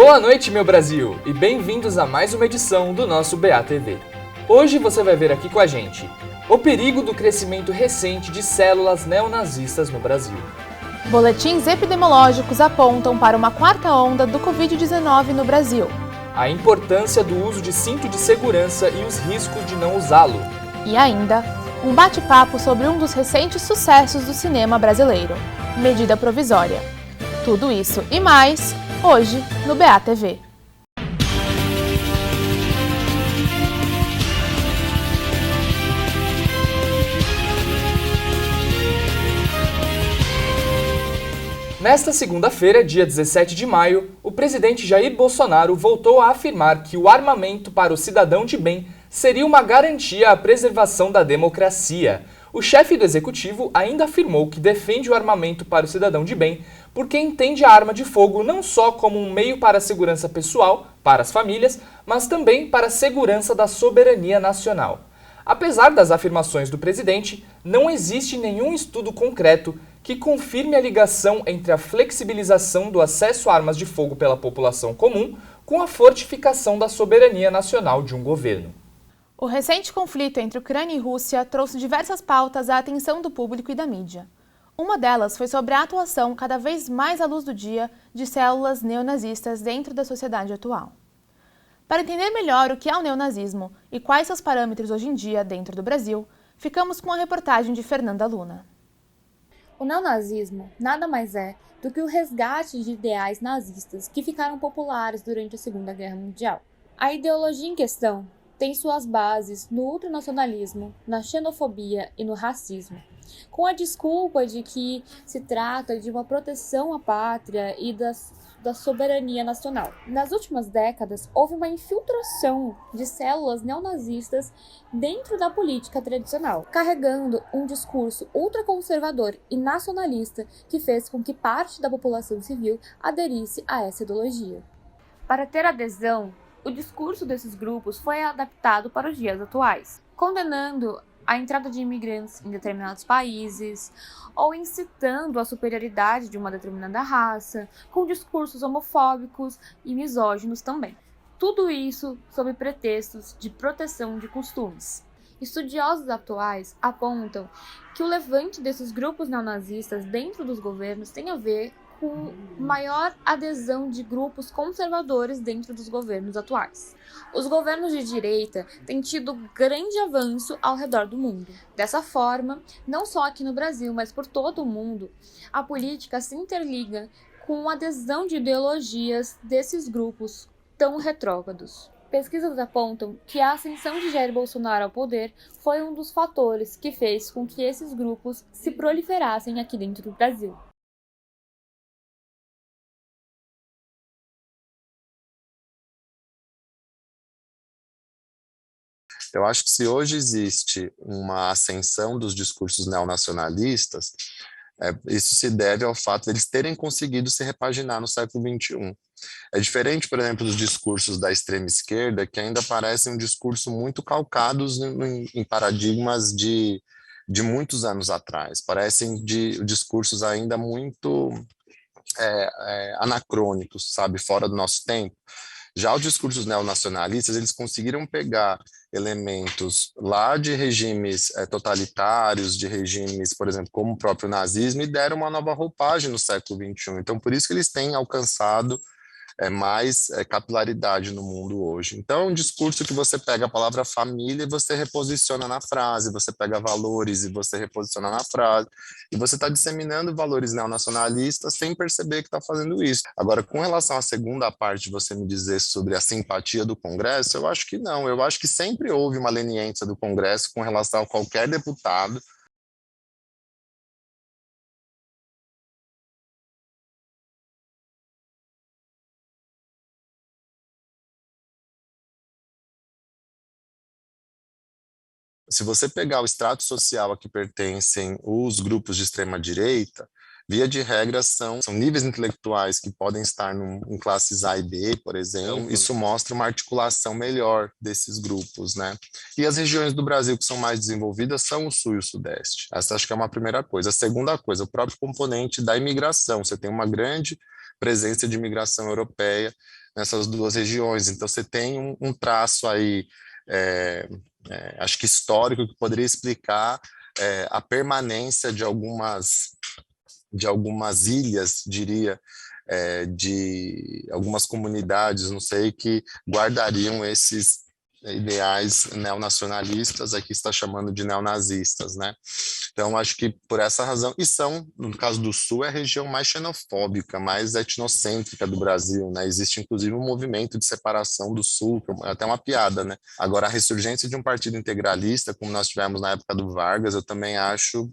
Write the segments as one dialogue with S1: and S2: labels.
S1: Boa noite, meu Brasil, e bem-vindos a mais uma edição do nosso BATV. Hoje você vai ver aqui com a gente o perigo do crescimento recente de células neonazistas no Brasil.
S2: Boletins epidemiológicos apontam para uma quarta onda do Covid-19 no Brasil.
S1: A importância do uso de cinto de segurança e os riscos de não usá-lo.
S2: E ainda, um bate-papo sobre um dos recentes sucessos do cinema brasileiro, Medida Provisória. Tudo isso e mais, hoje no BATV.
S1: Nesta segunda-feira, dia 17 de maio, o presidente Jair Bolsonaro voltou a afirmar que o armamento para o cidadão de bem seria uma garantia à preservação da democracia. O chefe do executivo ainda afirmou que defende o armamento para o cidadão de bem porque entende a arma de fogo não só como um meio para a segurança pessoal, para as famílias, mas também para a segurança da soberania nacional. Apesar das afirmações do presidente, não existe nenhum estudo concreto que confirme a ligação entre a flexibilização do acesso a armas de fogo pela população comum com a fortificação da soberania nacional de um governo.
S2: O recente conflito entre Ucrânia e Rússia trouxe diversas pautas à atenção do público e da mídia. Uma delas foi sobre a atuação cada vez mais à luz do dia de células neonazistas dentro da sociedade atual. Para entender melhor o que é o neonazismo e quais seus parâmetros hoje em dia dentro do Brasil, ficamos com a reportagem de Fernanda Luna.
S3: O neonazismo nada mais é do que o resgate de ideais nazistas que ficaram populares durante a Segunda Guerra Mundial. A ideologia em questão tem suas bases no ultranacionalismo, na xenofobia e no racismo, com a desculpa de que se trata de uma proteção à pátria e da soberania nacional. Nas últimas décadas, houve uma infiltração de células neonazistas dentro da política tradicional, carregando um discurso ultraconservador e nacionalista que fez com que parte da população civil aderisse a essa ideologia. Para ter adesão, o discurso desses grupos foi adaptado para os dias atuais, condenando a entrada de imigrantes em determinados países ou incitando a superioridade de uma determinada raça, com discursos homofóbicos e misóginos também. Tudo isso sob pretextos de proteção de costumes. Estudiosos atuais apontam que o levante desses grupos neonazistas dentro dos governos tem a ver com maior adesão de grupos conservadores dentro dos governos atuais. Os governos de direita têm tido grande avanço ao redor do mundo. Dessa forma, não só aqui no Brasil, mas por todo o mundo, a política se interliga com a adesão de ideologias desses grupos tão retrógrados. Pesquisas apontam que a ascensão de Jair Bolsonaro ao poder foi um dos fatores que fez com que esses grupos se proliferassem aqui dentro do Brasil.
S4: Eu acho que se hoje existe uma ascensão dos discursos neonacionalistas, isso se deve ao fato de eles terem conseguido se repaginar no século XXI. É diferente, por exemplo, dos discursos da extrema esquerda, que ainda parecem um discurso muito calcados em paradigmas de muitos anos atrás. Parecem discursos ainda muito anacrônicos, sabe, fora do nosso tempo. Já os discursos neonacionalistas, eles conseguiram pegar elementos lá de regimes totalitários, de regimes, por exemplo, como o próprio nazismo, e deram uma nova roupagem no século XXI. Então, por isso que eles têm alcançado mais capilaridade no mundo hoje. Então, é um discurso que você pega a palavra família e você reposiciona na frase, você pega valores e você reposiciona na frase, e você está disseminando valores neonacionalistas sem perceber que está fazendo isso. Agora, com relação à segunda parte, você me dizer sobre a simpatia do Congresso, eu acho que não. Eu acho que sempre houve uma leniência do Congresso com relação a qualquer deputado. Se você pegar o extrato social a que pertencem os grupos de extrema-direita, via de regra são níveis intelectuais que podem estar em classes A e B, por exemplo. Isso mostra uma articulação melhor desses grupos, né? E as regiões do Brasil que são mais desenvolvidas são o Sul e o Sudeste. Essa acho que é uma primeira coisa. A segunda coisa, o próprio componente da imigração. Você tem uma grande presença de imigração europeia nessas duas regiões. Então você tem um traço aí, acho que histórico, que poderia explicar a permanência de algumas ilhas, diria, de algumas comunidades, não sei, que guardariam esses ideais neonacionalistas, aqui está chamando de neonazistas, né? Então, acho que por essa razão, e no caso do Sul, é a região mais xenofóbica, mais etnocêntrica do Brasil, né? Existe, inclusive, um movimento de separação do Sul, que é até uma piada, né? Agora, a ressurgência de um partido integralista, como nós tivemos na época do Vargas, eu também acho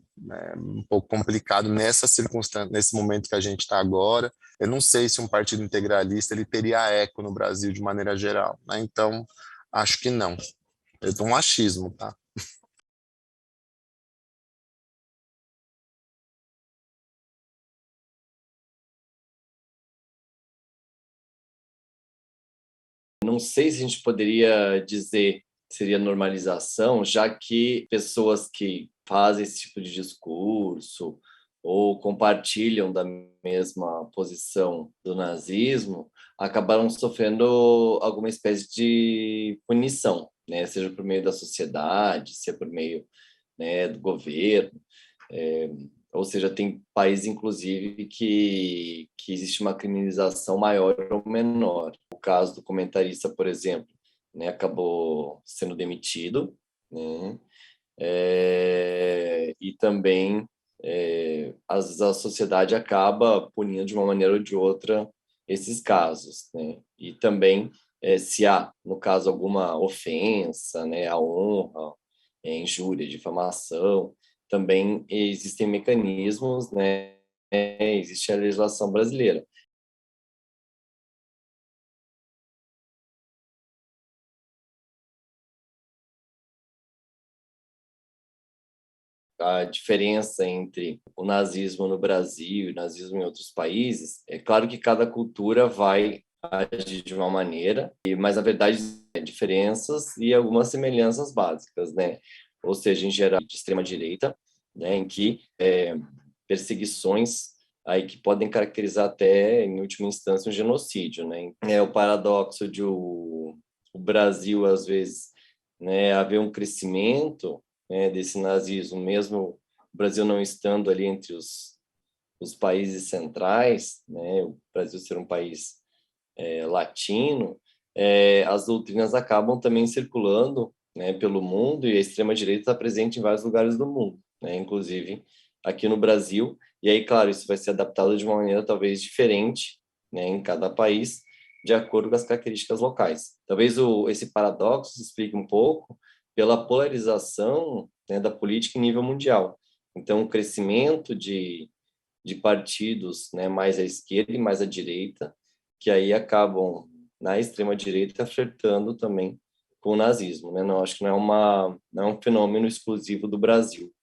S4: um pouco complicado nessa circunstância, nesse momento que a gente está agora. Eu não sei se um partido integralista ele teria eco no Brasil de maneira geral, né? Então, acho que não. É um achismo, tá?
S5: Não sei se a gente poderia dizer que seria normalização, já que pessoas que fazem esse tipo de discurso ou compartilham da mesma posição do nazismo acabaram sofrendo alguma espécie de punição, né? Seja por meio da sociedade, seja por meio, né, do governo. Ou seja, tem países, inclusive, que existe uma criminalização maior ou menor. O caso do comentarista, por exemplo, né, acabou sendo demitido, né? E também, às vezes, a sociedade acaba punindo de uma maneira ou de outra esses casos, né? E também, se há, no caso, alguma ofensa, né, à honra, injúria, difamação, também existem mecanismos, né? Existe a legislação brasileira. A diferença entre o nazismo no Brasil e o nazismo em outros países, é claro que cada cultura vai agir de uma maneira, mas, na verdade, diferenças e algumas semelhanças básicas, né? Ou seja, em geral, de extrema-direita, né, em que perseguições aí que podem caracterizar até, em última instância, um genocídio, né? É o paradoxo de o Brasil, às vezes, né, haver um crescimento, né, desse nazismo, mesmo o Brasil não estando ali entre os países centrais, né, o Brasil ser um país latino, as doutrinas acabam também circulando, né, pelo mundo, e a extrema-direita está presente em vários lugares do mundo, né, inclusive aqui no Brasil. E aí, claro, isso vai ser adaptado de uma maneira talvez diferente, né, em cada país, de acordo com as características locais. Talvez esse paradoxo se explique um pouco pela polarização, né, da política em nível mundial. Então, o crescimento de partidos, né, mais à esquerda e mais à direita, que aí acabam, na extrema-direita, flertando também com o nazismo, né? Não, acho que não é um fenômeno exclusivo do Brasil,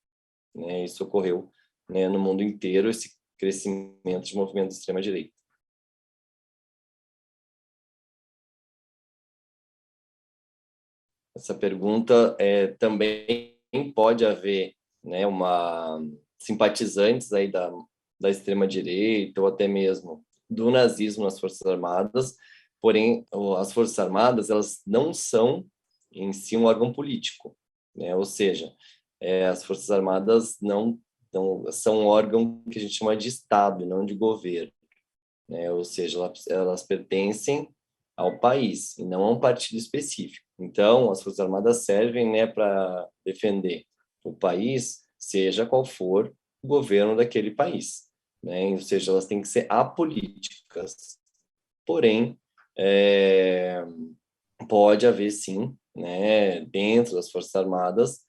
S5: né? Isso ocorreu, né, no mundo inteiro, esse crescimento de movimentos de extrema-direita. Essa pergunta também pode haver, né, simpatizantes aí da extrema-direita ou até mesmo do nazismo nas Forças Armadas, porém, as Forças Armadas, elas não são em si um órgão político, né? Ou seja, as Forças Armadas não são um órgão que a gente chama de Estado, não de governo, né? Ou seja, elas pertencem ao país e não a um partido específico. Então, as Forças Armadas servem, né, para defender o país, seja qual for o governo daquele país, né? Ou seja, elas têm que ser apolíticas. Porém, pode haver, sim, né, dentro das Forças Armadas,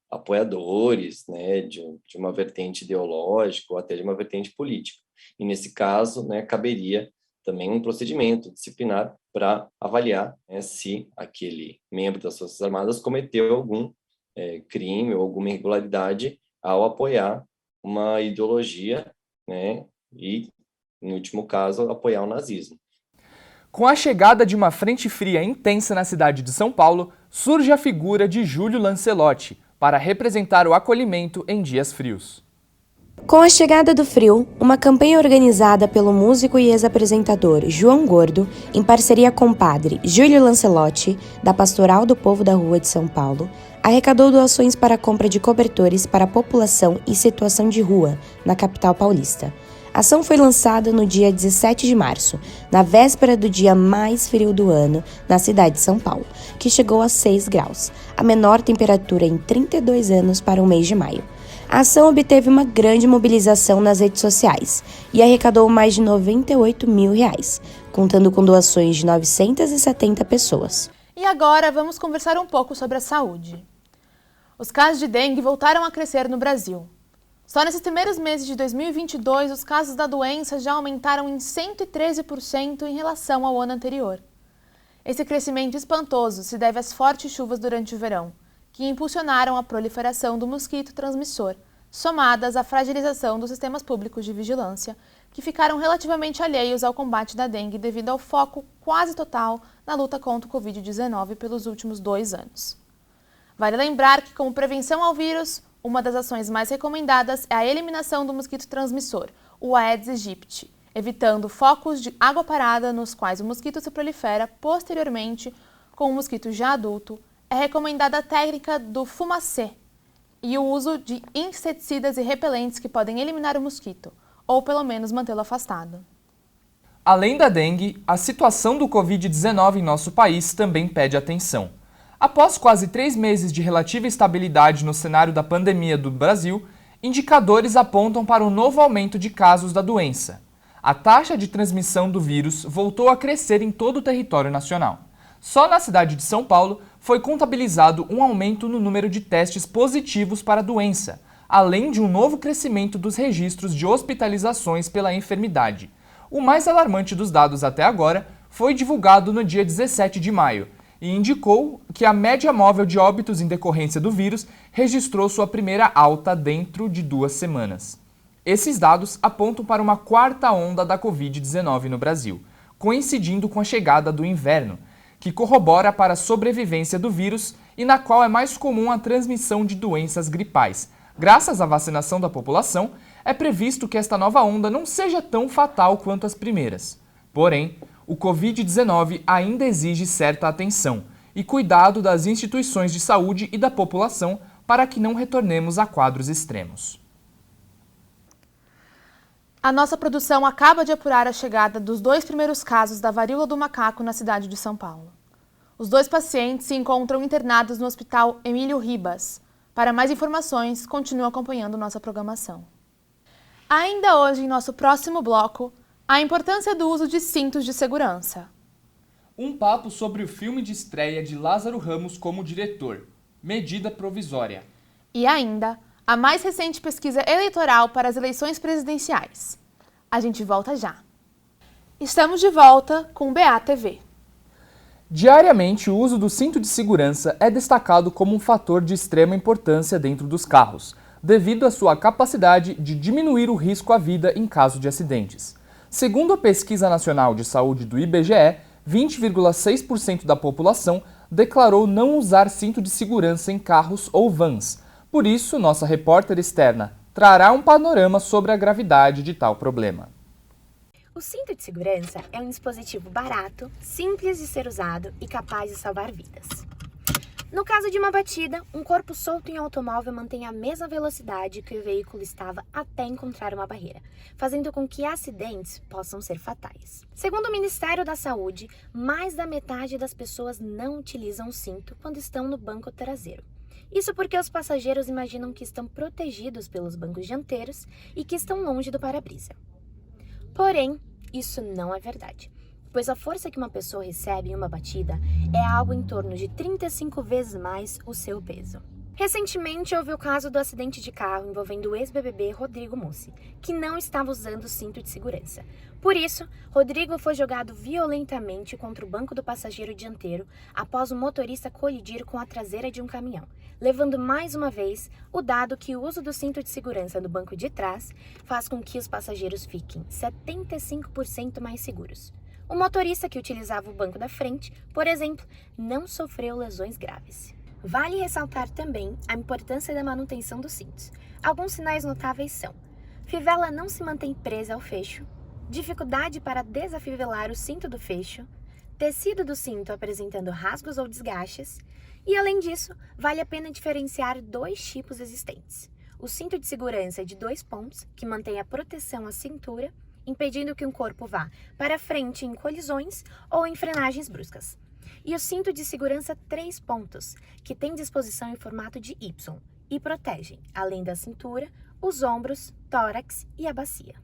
S5: apoiadores, né, de uma vertente ideológica ou até de uma vertente política. E, nesse caso, né, caberia também um procedimento disciplinar para avaliar, né, se aquele membro das Forças Armadas cometeu algum crime ou alguma irregularidade ao apoiar uma ideologia, né, e, em último caso, apoiar o nazismo.
S1: Com a chegada de uma frente fria intensa na cidade de São Paulo, surge a figura de Júlio Lancelotti para representar o acolhimento em dias frios.
S6: Com a chegada do frio, uma campanha organizada pelo músico e ex-apresentador João Gordo, em parceria com o padre Júlio Lancelotti, da Pastoral do Povo da Rua de São Paulo, arrecadou doações para a compra de cobertores para a população em situação de rua, na capital paulista. A ação foi lançada no dia 17 de março, na véspera do dia mais frio do ano, na cidade de São Paulo, que chegou a 6 graus, a menor temperatura em 32 anos para o mês de maio. A ação obteve uma grande mobilização nas redes sociais e arrecadou mais de R$98 mil, contando com doações de 970 pessoas.
S2: E agora vamos conversar um pouco sobre a saúde. Os casos de dengue voltaram a crescer no Brasil. Só nesses primeiros meses de 2022, os casos da doença já aumentaram em 113% em relação ao ano anterior. Esse crescimento espantoso se deve às fortes chuvas durante o verão, que impulsionaram a proliferação do mosquito transmissor, somadas à fragilização dos sistemas públicos de vigilância, que ficaram relativamente alheios ao combate da dengue devido ao foco quase total na luta contra o Covid-19 pelos últimos 2 anos. Vale lembrar que, como prevenção ao vírus, uma das ações mais recomendadas é a eliminação do mosquito transmissor, o Aedes aegypti, evitando focos de água parada nos quais o mosquito se prolifera posteriormente com o mosquito já adulto. É recomendada a técnica do fumacê e o uso de inseticidas e repelentes que podem eliminar o mosquito, ou pelo menos mantê-lo afastado.
S1: Além da dengue, a situação do Covid-19 em nosso país também pede atenção. Após quase 3 meses de relativa estabilidade no cenário da pandemia do Brasil, indicadores apontam para um novo aumento de casos da doença. A taxa de transmissão do vírus voltou a crescer em todo o território nacional. Só na cidade de São Paulo foi contabilizado um aumento no número de testes positivos para a doença, além de um novo crescimento dos registros de hospitalizações pela enfermidade. O mais alarmante dos dados até agora foi divulgado no dia 17 de maio e indicou que a média móvel de óbitos em decorrência do vírus registrou sua primeira alta dentro de 2 semanas. Esses dados apontam para uma 4ª onda da Covid-19 no Brasil, coincidindo com a chegada do inverno, que corrobora para a sobrevivência do vírus e na qual é mais comum a transmissão de doenças gripais. Graças à vacinação da população, é previsto que esta nova onda não seja tão fatal quanto as primeiras. Porém, o Covid-19 ainda exige certa atenção e cuidado das instituições de saúde e da população para que não retornemos a quadros extremos.
S2: A nossa produção acaba de apurar a chegada dos 2 primeiros casos da varíola do macaco na cidade de São Paulo. Os 2 pacientes se encontram internados no Hospital Emílio Ribas. Para mais informações, continue acompanhando nossa programação. Ainda hoje, em nosso próximo bloco, a importância do uso de cintos de segurança.
S1: Um papo sobre o filme de estreia de Lázaro Ramos como diretor, Medida Provisória.
S2: E ainda, a mais recente pesquisa eleitoral para as eleições presidenciais. A gente volta já. Estamos de volta com o BATV.
S1: Diariamente, o uso do cinto de segurança é destacado como um fator de extrema importância dentro dos carros, devido à sua capacidade de diminuir o risco à vida em caso de acidentes. Segundo a Pesquisa Nacional de Saúde do IBGE, 20,6% da população declarou não usar cinto de segurança em carros ou vans. Por isso, nossa repórter externa trará um panorama sobre a gravidade de tal problema.
S7: O cinto de segurança é um dispositivo barato, simples de ser usado e capaz de salvar vidas. No caso de uma batida, um corpo solto em um automóvel mantém a mesma velocidade que o veículo estava até encontrar uma barreira, fazendo com que acidentes possam ser fatais. Segundo o Ministério da Saúde, mais da metade das pessoas não utilizam o cinto quando estão no banco traseiro. Isso porque os passageiros imaginam que estão protegidos pelos bancos dianteiros e que estão longe do para-brisa. Porém, isso não é verdade, pois a força que uma pessoa recebe em uma batida é algo em torno de 35 vezes mais o seu peso. Recentemente, houve o caso do acidente de carro envolvendo o ex-BBB Rodrigo Mussi, que não estava usando o cinto de segurança. Por isso, Rodrigo foi jogado violentamente contra o banco do passageiro dianteiro após o motorista colidir com a traseira de um caminhão, levando mais uma vez o dado que o uso do cinto de segurança no banco de trás faz com que os passageiros fiquem 75% mais seguros. O motorista que utilizava o banco da frente, por exemplo, não sofreu lesões graves. Vale ressaltar também a importância da manutenção dos cintos. Alguns sinais notáveis são: fivela não se mantém presa ao fecho, dificuldade para desafivelar o cinto do fecho, tecido do cinto apresentando rasgos ou desgastes, e além disso, vale a pena diferenciar dois tipos existentes. O cinto de segurança de 2 pontos, que mantém a proteção à cintura, impedindo que um corpo vá para frente em colisões ou em frenagens bruscas. E o cinto de segurança 3 pontos, que tem disposição em formato de Y e protegem, além da cintura, os ombros, tórax e a bacia.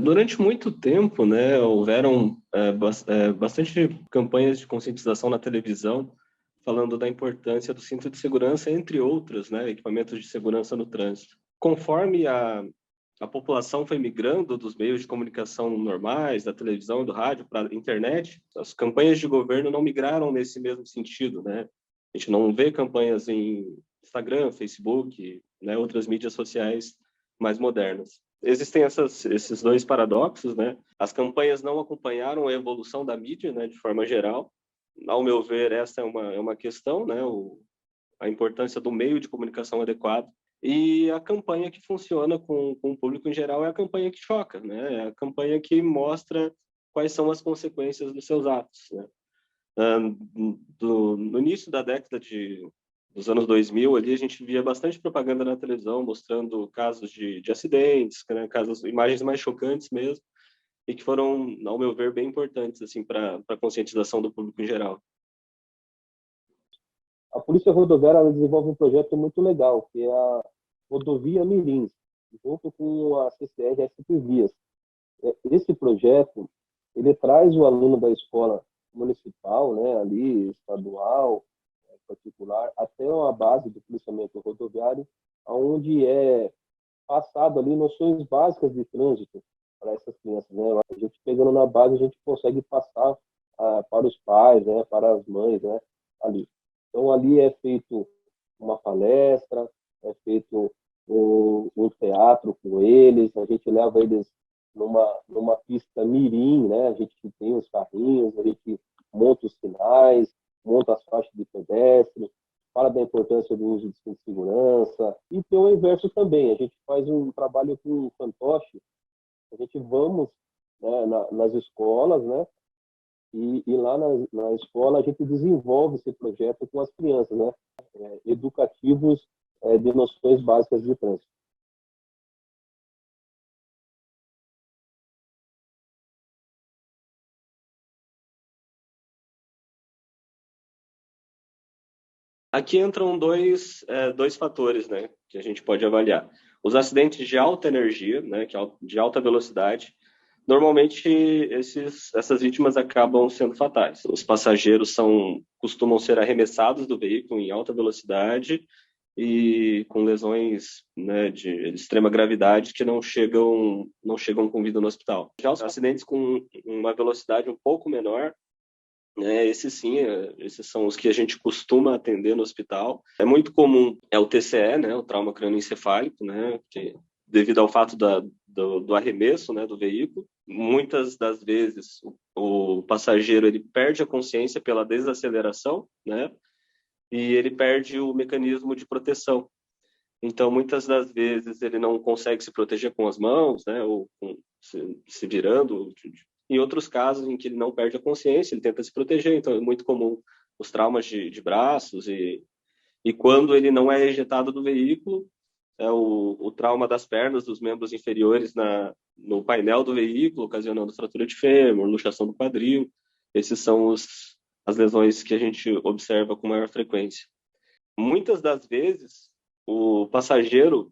S8: Durante muito tempo, né, houveram bastante campanhas de conscientização na televisão falando da importância do cinto de segurança, entre outros, né, equipamentos de segurança no trânsito. Conforme a população foi migrando dos meios de comunicação normais, da televisão e do rádio para a internet, as campanhas de governo não migraram nesse mesmo sentido, né? A gente não vê campanhas em Instagram, Facebook, né, outras mídias sociais mais modernas. Existem esses dois paradoxos, né? As campanhas não acompanharam a evolução da mídia, né, de forma geral. Ao meu ver, essa é uma questão, né? A importância do meio de comunicação adequado. E a campanha que funciona com o público em geral é a campanha que choca, né? É a campanha que quais são as consequências dos seus atos, né? No início da década dos anos 2000, ali a gente via bastante propaganda na televisão mostrando casos de acidentes, né? Imagens mais chocantes mesmo, e que foram, ao meu ver, bem importantes assim, para a conscientização do público em geral.
S9: A Polícia Rodoviária ela desenvolve um projeto muito legal, que é a Rodovia Mirins, junto com a CCR SP Vias. Esse projeto, ele traz o aluno da escola municipal, né, ali, estadual, particular, até a base do policiamento rodoviário, onde é passado ali noções básicas de trânsito para essas crianças, né? A gente pegando na base, a gente consegue passar para os pais, né, para as mães, né, ali. Então, ali é feito uma palestra, é feito um teatro com eles, a gente leva eles numa pista mirim, né? A gente tem os carrinhos, a gente monta os sinais, monta as faixas de pedestre, fala da importância do uso de cinto de segurança, e tem o inverso também, a gente faz um trabalho com fantoche, a gente vamos, né, nas escolas, né, e lá na escola a gente desenvolve esse projeto com as crianças, né, educativos de noções básicas de trânsito.
S8: Aqui entram dois fatores, né, que a gente pode avaliar. Os acidentes de alta energia, né, de alta velocidade, normalmente essas vítimas acabam sendo fatais. Os passageiros costumam ser arremessados do veículo em alta velocidade e com lesões, né, de extrema gravidade que não chegam com vida no hospital. Já os acidentes com uma velocidade um pouco menor, esses são os que a gente costuma atender no hospital. É muito comum, o TCE, né, o trauma crânioencefálico, né, que, devido ao fato do arremesso, né, do veículo. Muitas das vezes o passageiro ele perde a consciência pela desaceleração, né, e ele perde o mecanismo de proteção. Então, muitas das vezes ele não consegue se proteger com as mãos, né, ou se virando. Em outros casos em que ele não perde a consciência, ele tenta se proteger. Então, é muito comum os traumas de braços e quando ele não é ejetado do veículo, o trauma das pernas, dos membros inferiores no painel do veículo, ocasionando fratura de fêmur, luxação do quadril. Esses são as lesões que a gente observa com maior frequência. Muitas das vezes, o passageiro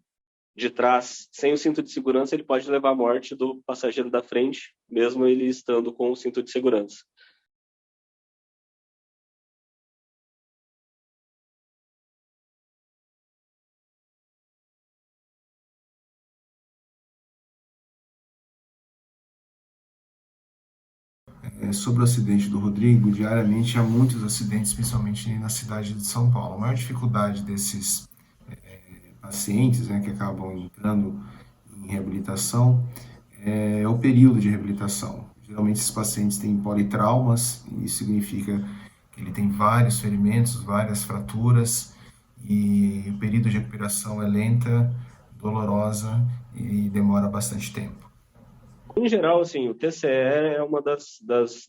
S8: de trás, sem o cinto de segurança, ele pode levar à morte do passageiro da frente, mesmo ele estando com o cinto de segurança.
S10: Sobre o acidente do Rodrigo, diariamente há muitos acidentes, principalmente na cidade de São Paulo. A maior dificuldade desses pacientes, né, que acabam entrando em reabilitação é o período de reabilitação. Geralmente esses pacientes têm politraumas, e isso significa Ele tem vários ferimentos, várias fraturas, e o período de recuperação é lenta, dolorosa e demora bastante tempo.
S8: Em geral, assim, o TCE é uma das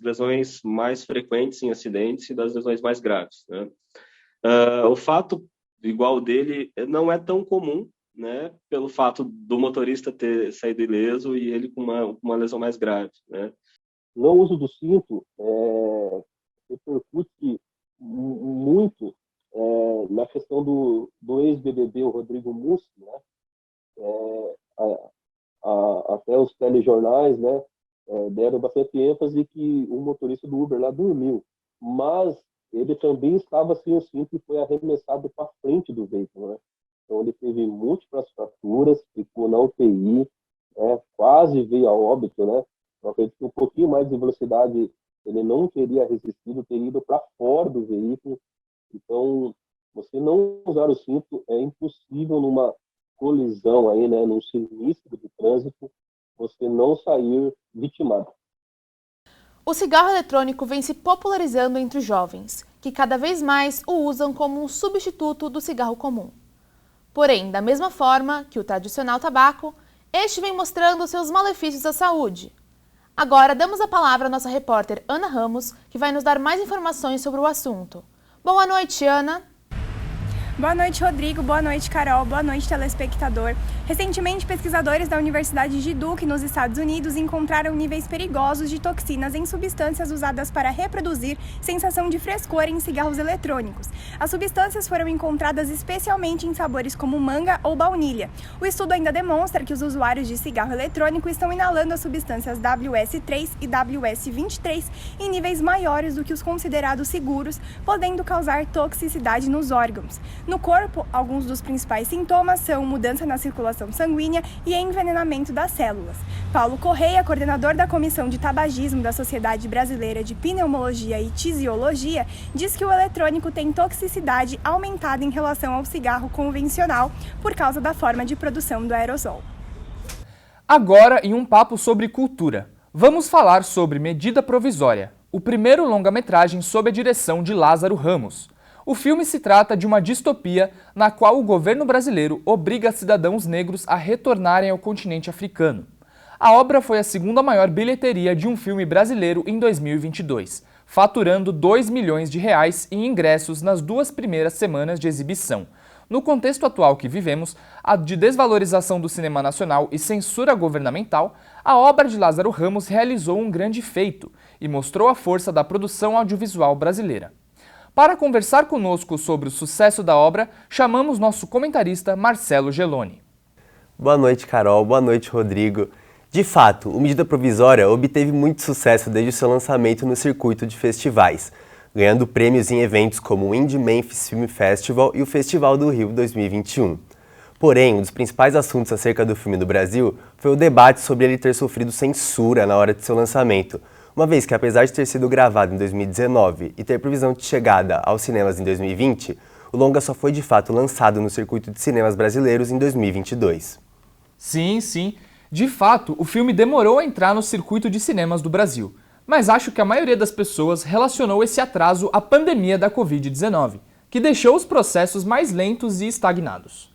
S8: lesões mais frequentes em acidentes e das lesões mais graves, né? O fato igual dele não é tão comum, né? Pelo fato do motorista ter saído ileso e ele com uma lesão mais grave, né?
S9: Não uso do cinto repercute muito na questão do ex-BBB, o Rodrigo Mussi, né? Até os telejornais, né, deram bastante ênfase que o motorista do Uber lá dormiu, mas ele também estava sem o cinto e foi arremessado para frente do veículo, né? Então ele teve múltiplas fraturas, ficou na UTI, quase veio a óbito, né? Eu acredito que um pouquinho mais de velocidade ele não teria resistido, teria ido para fora do veículo. Então, você não usar o cinto é impossível numa colisão aí, né, num sinistro de trânsito, você não sair vitimado.
S2: O cigarro eletrônico vem se popularizando entre os jovens, que cada vez mais o usam como um substituto do cigarro comum. Porém, da mesma forma que o tradicional tabaco, este vem mostrando seus malefícios à saúde. Agora damos a palavra à nossa repórter Ana Ramos, que vai nos dar mais informações sobre o assunto. Boa noite, Ana!
S11: Boa noite, Rodrigo. Boa noite, Carol. Boa noite, telespectador. Recentemente, pesquisadores da Universidade de Duke, nos Estados Unidos, encontraram níveis perigosos de toxinas em substâncias usadas para reproduzir sensação de frescor em cigarros eletrônicos. As substâncias foram encontradas especialmente em sabores como manga ou baunilha. O estudo ainda demonstra que os usuários de cigarro eletrônico estão inalando as substâncias WS3 e WS23 em níveis maiores do que os considerados seguros, podendo causar toxicidade nos órgãos. No corpo, alguns dos principais sintomas são mudança na circulação sanguínea e envenenamento das células. Paulo Correia, coordenador da Comissão de Tabagismo da Sociedade Brasileira de Pneumologia e Tisiologia, diz que o eletrônico tem toxicidade aumentada em relação ao cigarro convencional por causa da forma de produção do aerosol.
S1: Agora, em um papo sobre cultura, vamos falar sobre Medida Provisória, o primeiro longa-metragem sob a direção de Lázaro Ramos. O filme se trata de uma distopia na qual o governo brasileiro obriga cidadãos negros a retornarem ao continente africano. A obra foi a segunda maior bilheteria de um filme brasileiro em 2022, faturando R$ 2 milhões em ingressos nas 2 primeiras semanas de exibição. No contexto atual que vivemos, a de desvalorização do cinema nacional e censura governamental, a obra de Lázaro Ramos realizou um grande feito e mostrou a força da produção audiovisual brasileira. Para conversar conosco sobre o sucesso da obra, chamamos nosso comentarista Marcelo Geloni.
S12: Boa noite, Carol. Boa noite, Rodrigo. De fato, o Medida Provisória obteve muito sucesso desde o seu lançamento no circuito de festivais, ganhando prêmios em eventos como o Indie Memphis Film Festival e o Festival do Rio 2021. Porém, um dos principais assuntos acerca do filme do Brasil foi o debate sobre ele ter sofrido censura na hora de seu lançamento, uma vez que, apesar de ter sido gravado em 2019 e ter previsão de chegada aos cinemas em 2020, o longa só foi de fato lançado no circuito de cinemas brasileiros em 2022.
S1: Sim. De fato, o filme demorou a entrar no circuito de cinemas do Brasil, mas acho que a maioria das pessoas relacionou esse atraso à pandemia da Covid-19, que deixou os processos mais lentos e estagnados.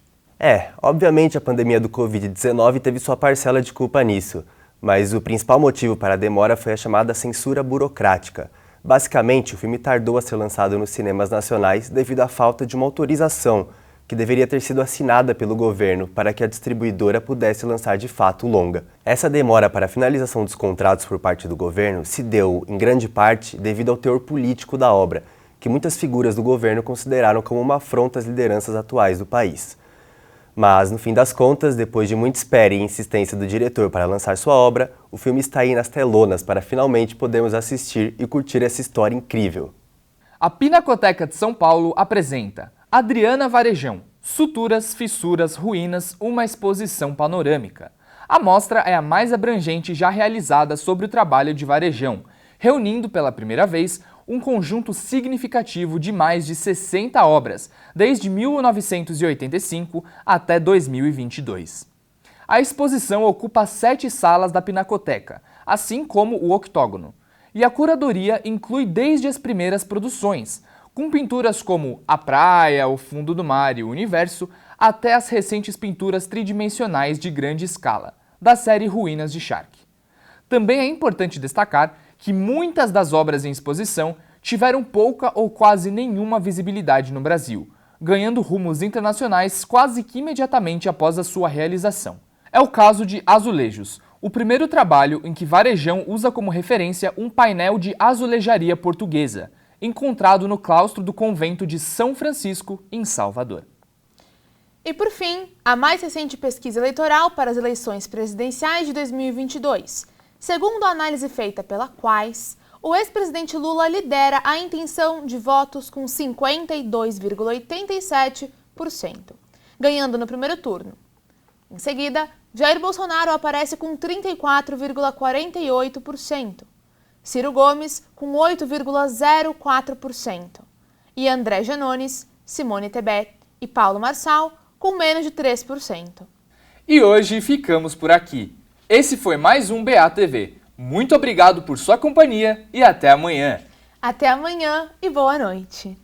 S12: Obviamente a pandemia do Covid-19 teve sua parcela de culpa nisso, mas o principal motivo para a demora foi a chamada censura burocrática. Basicamente, o filme tardou a ser lançado nos cinemas nacionais devido à falta de uma autorização, que deveria ter sido assinada pelo governo para que a distribuidora pudesse lançar de fato o longa. Essa demora para a finalização dos contratos por parte do governo se deu, em grande parte, devido ao teor político da obra, que muitas figuras do governo consideraram como uma afronta às lideranças atuais do país. Mas, no fim das contas, depois de muita espera e insistência do diretor para lançar sua obra, o filme está aí nas telonas para finalmente podermos assistir e curtir essa história incrível.
S1: A Pinacoteca de São Paulo apresenta Adriana Varejão, Suturas, Fissuras, Ruínas, uma exposição panorâmica. A mostra é a mais abrangente já realizada sobre o trabalho de Varejão, reunindo pela primeira vez um conjunto significativo de mais de 60 obras, desde 1985 até 2022. A exposição ocupa 7 salas da Pinacoteca, assim como o octógono. e a curadoria inclui desde as primeiras produções, com pinturas como a praia, o fundo do mar e o universo, até as recentes pinturas tridimensionais de grande escala, da série Ruínas de Chark. Também é importante destacar que muitas das obras em exposição tiveram pouca ou quase nenhuma visibilidade no Brasil, ganhando rumos internacionais quase que imediatamente após a sua realização. É o caso de Azulejos, o primeiro trabalho em que Varejão usa como referência um painel de azulejaria portuguesa, encontrado no claustro do convento de São Francisco, em Salvador.
S2: E por fim, a mais recente pesquisa eleitoral para as eleições presidenciais de 2022. Segundo a análise feita pela Quais, o ex-presidente Lula lidera a intenção de votos com 52,87%, ganhando no primeiro turno. Em seguida, Jair Bolsonaro aparece com 34,48%, Ciro Gomes com 8,04% e André Janones, Simone Tebet e Paulo Marçal com menos de 3%.
S1: E hoje ficamos por aqui. Esse foi mais um BATV. Muito obrigado por sua companhia e até amanhã.
S2: Até amanhã e boa noite.